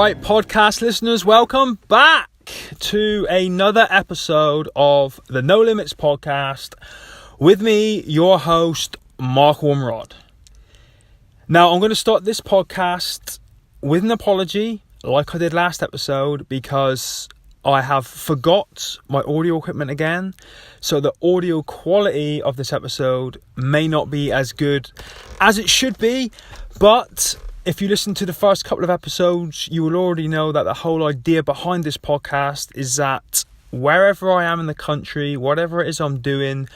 Right, podcast listeners, welcome back to another episode of the No Limits podcast with me, your host, Mark Ormrod. Now, I'm going to start this podcast with an apology, like I did last episode, because I have forgot my audio equipment again. So the audio quality of this episode may not be as good as it should be, but if you listen to the first couple of episodes, you will already know that the whole idea behind this podcast is that wherever I am in the country, whatever it is I'm doing,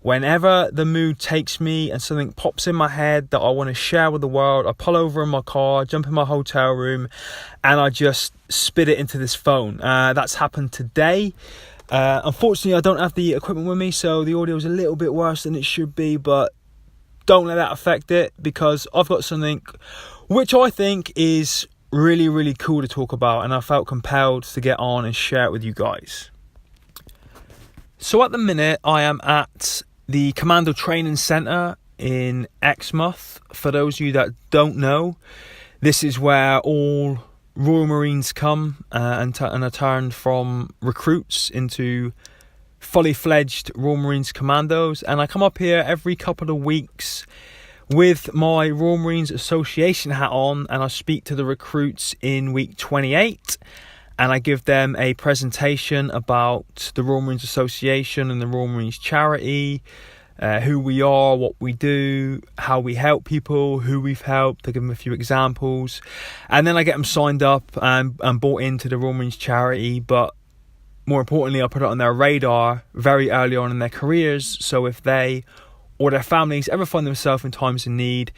whenever the mood takes me and something pops in my head that I want to share with the world, I pull over in my car, jump in my hotel room, and I just spit it into this phone. That's happened today. Unfortunately, I don't have the equipment with me, so the audio is a little bit worse than it should be, but don't let that affect it, because I've got something which I think is really, really cool to talk about, and I felt compelled to get on and share it with you guys. So at the minute, I am at the Commando Training Centre in Exmouth. For those of you that don't know, this is where all Royal Marines come and are turned from recruits into fully fledged Royal Marines Commandos. And I come up here every couple of weeks with my Royal Marines Association hat on, and I speak to the recruits in week 28, and I give them a presentation about the Royal Marines Association and the Royal Marines charity, who we are, what we do, how we help people, who we've helped. I give them a few examples, and then I get them signed up and bought into the Royal Marines charity. But more importantly, I put it on their radar very early on in their careers, so if they or their families ever find themselves in times of need,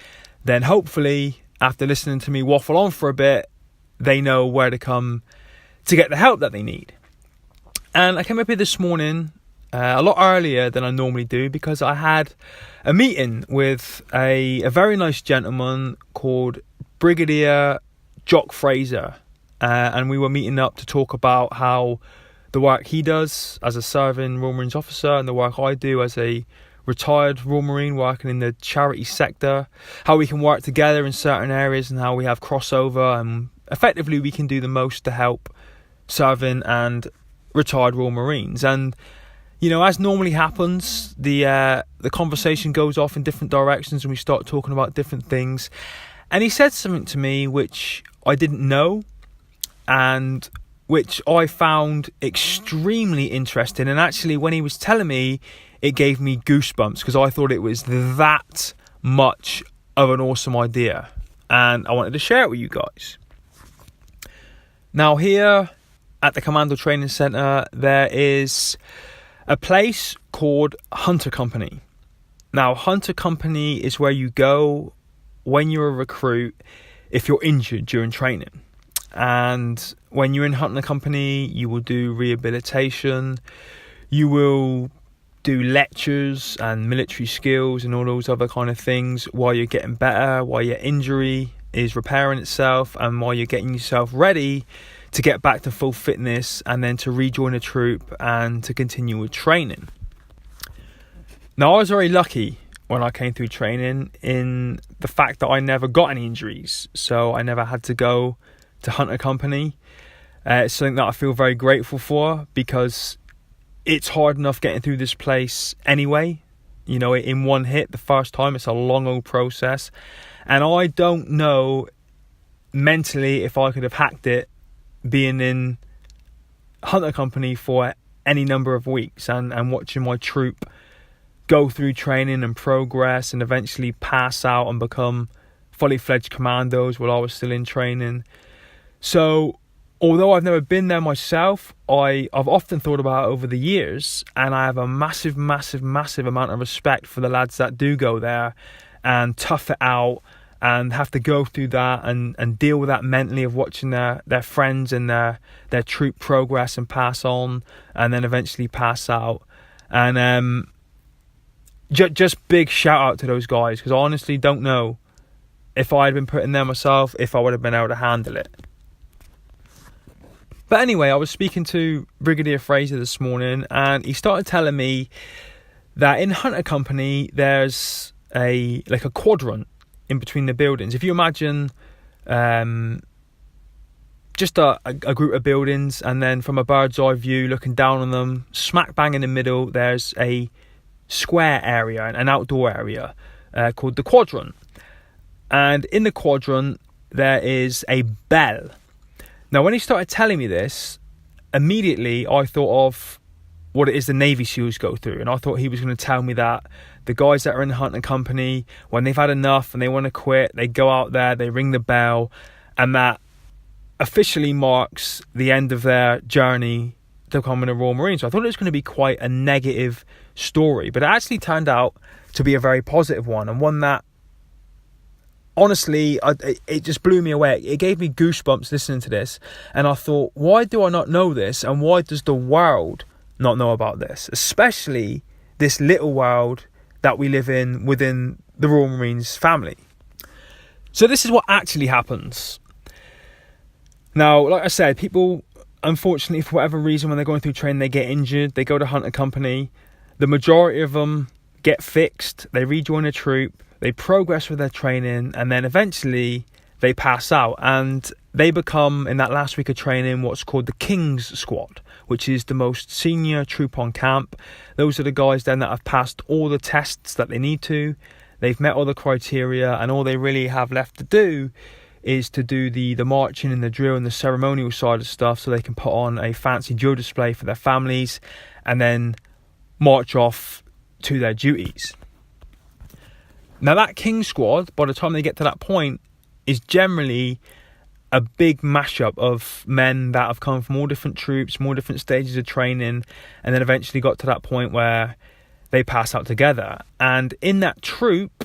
then hopefully, after listening to me waffle on for a bit, they know where to come to get the help that they need. And I came up here this morning a lot earlier than I normally do, because I had a meeting with a very nice gentleman called Brigadier Jock Fraser, and we were meeting up to talk about how the work he does as a serving Royal Marines officer and the work I do as a retired Royal Marine working in the charity sector, how we can work together in certain areas and how we have crossover, and effectively we can do the most to help serving and retired Royal Marines. And you know, as normally happens, the conversation goes off in different directions and we start talking about different things. And he said something to me which I didn't know and which I found extremely interesting. And actually, when he was telling me, it gave me goosebumps, because I thought it was that much of an awesome idea. And I wanted to share it with you guys. Now, here at the Commando Training Centre, there is a place called Hunter Company. Now, Hunter Company is where you go when you're a recruit if you're injured during training. And when you're in Hunter Company, you will do rehabilitation, you will do lectures and military skills and all those other kind of things while you're getting better, while your injury is repairing itself, and while you're getting yourself ready to get back to full fitness and then to rejoin a troop and to continue with training. Now, I was very lucky when I came through training in the fact that I never got any injuries, so I never had to go to Hunter Company. It's something that I feel very grateful for, because it's hard enough getting through this place anyway. You know, in one hit the first time, it's a long old process. And I don't know mentally if I could have hacked it being in Hunter Company for any number of weeks and watching my troop go through training and progress and eventually pass out and become fully fledged commandos while I was still in training. So although I've never been there myself, I've often thought about it over the years, and I have a massive amount of respect for the lads that do go there and tough it out and have to go through that and deal with that mentally, of watching their friends and their troop progress and pass on and then eventually pass out. And just big shout out to those guys, because I honestly don't know if I had been put in there myself, if I would have been able to handle it. But anyway, I was speaking to Brigadier Fraser this morning, and he started telling me that in Hunter Company there's a quadrant in between the buildings. If you imagine just a group of buildings, and then from a bird's eye view looking down on them, smack bang in the middle, there's a square area, an outdoor area called the quadrant. And in the quadrant there is a bell. Now when he started telling me this, immediately I thought of what it is the Navy SEALs go through, and I thought he was going to tell me that the guys that are in the hunting company, when they've had enough and they want to quit, they go out there, they ring the bell, and that officially marks the end of their journey to becoming a Royal Marine. So I thought it was going to be quite a negative story, but it actually turned out to be a very positive one, and one that honestly it just blew me away. It gave me goosebumps listening to this, and I thought, why do I not know this, and why does the world not know about this, especially this little world that we live in within the Royal Marines family? So this is what actually happens. Now, like I said, people, unfortunately, for whatever reason, when they're going through training, they get injured, they go to hunting company. The majority of them get fixed, they rejoin a troop, they progress with their training, and then eventually they pass out. And they become, in that last week of training, what's called the King's Squad, which is the most senior troop on camp. Those are the guys then that have passed all the tests that they need to. They've met all the criteria, and all they really have left to do is to do the marching and the drill and the ceremonial side of stuff, so they can put on a fancy drill display for their families and then march off to their duties. Now that King Squad, by the time they get to that point, is generally a big mashup of men that have come from all different troops, more different stages of training, and then eventually got to that point where they pass out together. And in that troop,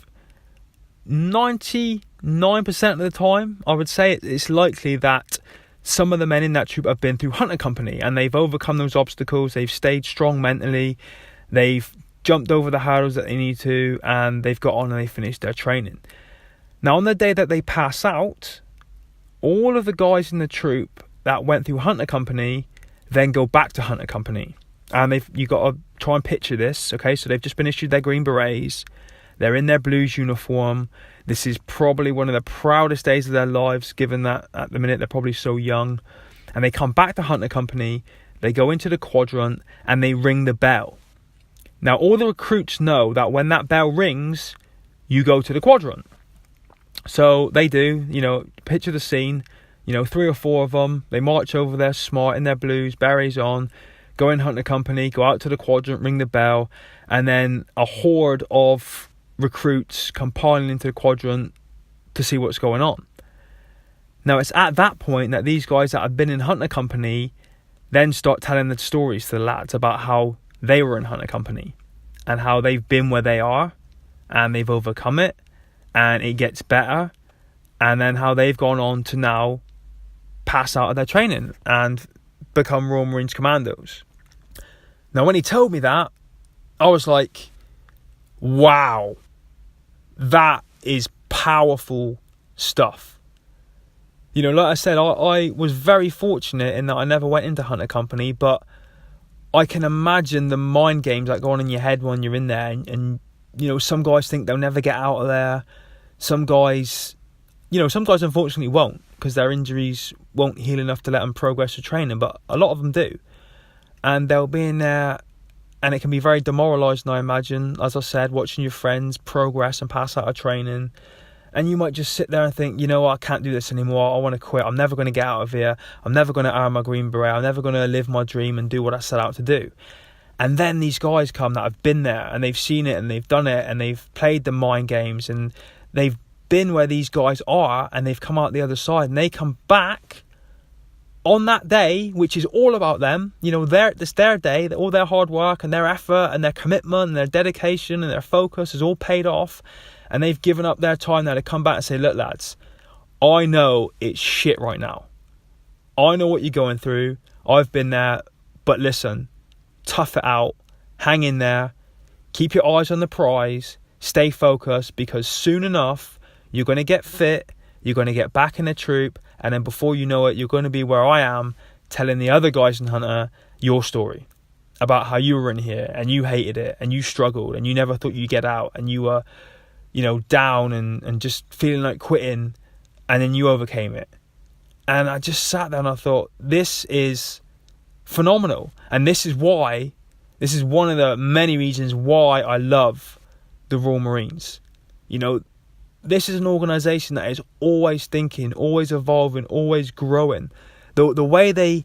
99% of the time, I would say it's likely that some of the men in that troop have been through hunting company, and they've overcome those obstacles, they've stayed strong mentally, they've jumped over the hurdles that they need to, and they've got on and they finished their training. Now on the day that they pass out, all of the guys in the troop that went through hunter company then go back to hunter company. And you got to try and picture this, okay? So they've just been issued their green berets, they're in their blues uniform. This is probably one of the proudest days of their lives, given that at the minute they're probably so young. And they come back to hunter company, they go into the quadrant, and they ring the bell. Now all the recruits know that when that bell rings, you go to the quadrant. So they do, picture the scene, 3 or 4 of them, they march over there smart in their blues, berets on, go in hunter company, go out to the quadrant, ring the bell, and then a horde of recruits come piling into the quadrant to see what's going on. Now it's at that point that these guys that have been in hunter company then start telling the stories to the lads about how they were in hunter company and how they've been where they are and they've overcome it and it gets better, and then how they've gone on to now pass out of their training and become Royal Marines Commandos. Now when he told me that, I was like, wow, that is powerful stuff. Like I said, I was very fortunate in that I never went into hunter company, but I can imagine the mind games that go on in your head when you're in there, and some guys think they'll never get out of there. Some guys unfortunately won't, because their injuries won't heal enough to let them progress to training, but a lot of them do. And they'll be in there, and it can be very demoralising, I imagine, as I said, watching your friends progress and pass out of training. And you might just sit there and think, I can't do this anymore, I want to quit, I'm never going to get out of here, I'm never going to earn my green beret, I'm never going to live my dream and do what I set out to do. And then these guys come that have been there, and they've seen it, and they've done it, and they've played the mind games, and they've been where these guys are, and they've come out the other side, and they come back on that day, which is all about them. It's their day, all their hard work and their effort and their commitment and their dedication and their focus is all paid off, and they've given up their time now to come back and say, look lads, I know it's shit right now, I know what you're going through, I've been there, but listen, tough it out, hang in there, keep your eyes on the prize, stay focused, because soon enough you're going to get fit, you're going to get back in the troop, and then before you know it, you're going to be where I am, telling the other guys in Hunter your story about how you were in here and you hated it and you struggled and you never thought you'd get out and you were down and just feeling like quitting, and then you overcame it. And I just sat there and I thought, this is phenomenal. And this is one of the many reasons why I love the Royal Marines. You know, this is an organisation that is always thinking, always evolving, always growing. The way they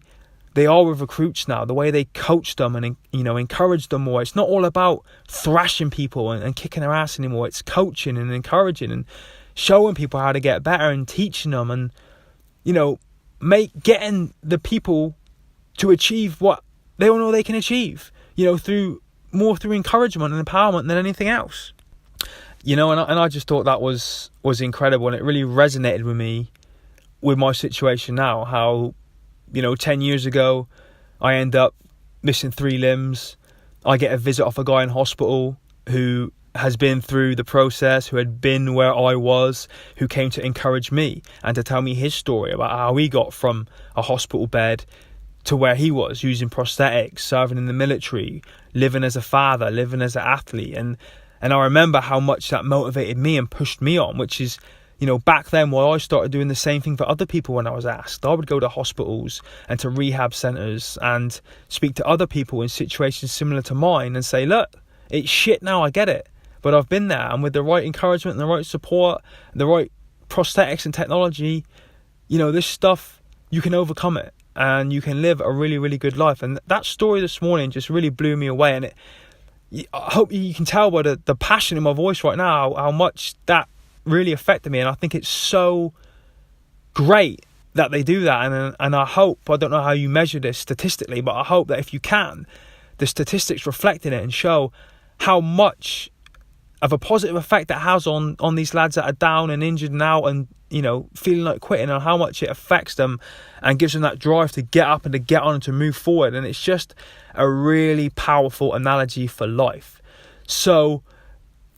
are with recruits now, the way they coach them and, you know, encourage them more. It's not all about thrashing people and kicking their ass anymore. It's coaching and encouraging and showing people how to get better and teaching them and, you know, getting the people to achieve what they all know they can achieve, you know, through encouragement and empowerment than anything else. You know, and I just thought that was incredible, and it really resonated with me with my situation now. How, you know, 10 years ago, I end up missing 3 limbs. I get a visit off a guy in hospital who has been through the process, who had been where I was, who came to encourage me and to tell me his story about how he got from a hospital bed to where he was, using prosthetics, serving in the military, living as a father, living as an athlete. And I remember how much that motivated me and pushed me on, which is, you know, back then while I started doing the same thing for other people when I was asked. I would go to hospitals and to rehab centres and speak to other people in situations similar to mine and say, look, it's shit now, I get it. But I've been there, and with the right encouragement and the right support, the right prosthetics and technology, you know, this stuff, you can overcome it and you can live a really, really good life. And that story this morning just really blew me away. And I hope you can tell by the passion in my voice right now how much that really affected me. And I think it's so great that they do that. And I hope, I don't know how you measure this statistically, but I hope that if you can, the statistics reflect in it and show how much of a positive effect that has on these lads that are down and injured and out and, you know, feeling like quitting, and how much it affects them and gives them that drive to get up and to get on and to move forward. And it's just a really powerful analogy for life. So,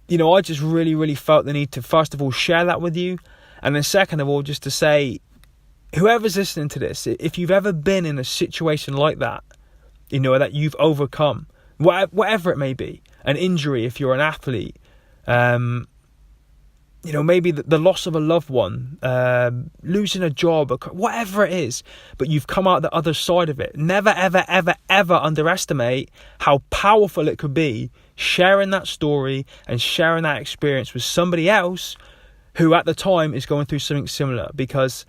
you know, I just really, really felt the need to, first of all, share that with you. And then second of all, just to say, whoever's listening to this, if you've ever been in a situation like that, you know, that you've overcome, whatever it may be, an injury if you're an athlete, you know, maybe the loss of a loved one, losing a job, whatever it is, but you've come out the other side of it. Never, ever, ever, ever underestimate how powerful it could be sharing that story and sharing that experience with somebody else who at the time is going through something similar. Because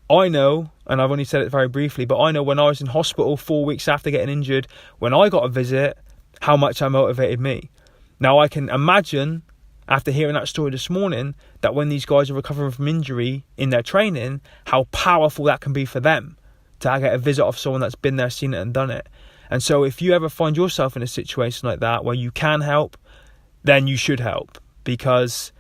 I know, and I've only said it very briefly, but I know when I was in hospital 4 weeks after getting injured, when I got a visit, how much that motivated me. Now I can imagine, after hearing that story this morning, that when these guys are recovering from injury in their training, how powerful that can be for them to get a visit of someone that's been there, seen it and done it. And so if you ever find yourself in a situation like that where you can help, then you should help. Because,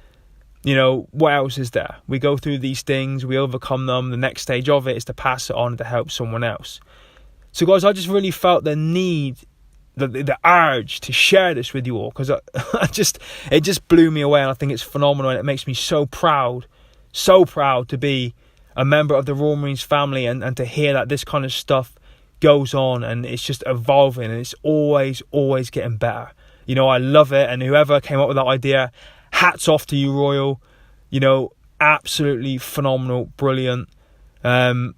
you know, what else is there? We go through these things, we overcome them. The next stage of it is to pass it on to help someone else. So guys, I just really felt the need, the urge to share this with you all, because it just blew me away, and I think it's phenomenal, and it makes me so proud to be a member of the Royal Marines family, and to hear that this kind of stuff goes on and it's just evolving and it's always getting better. You know, I love it, and whoever came up with that idea, hats off to you, Royal. You know, absolutely phenomenal, brilliant. That's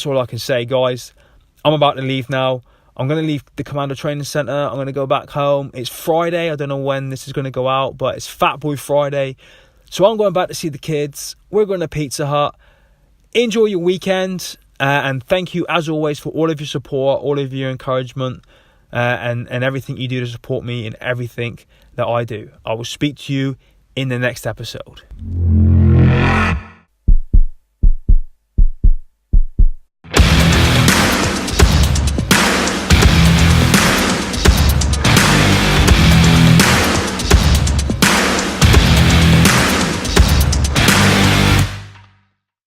all I can say, guys. I'm about to leave now. I'm going to leave the Commando Training Centre. I'm going to go back home. It's Friday. I don't know when this is going to go out, but it's Fat Boy Friday. So I'm going back to see the kids. We're going to Pizza Hut. Enjoy your weekend. And thank you, as always, for all of your support, all of your encouragement, and everything you do to support me in everything that I do. I will speak to you in the next episode.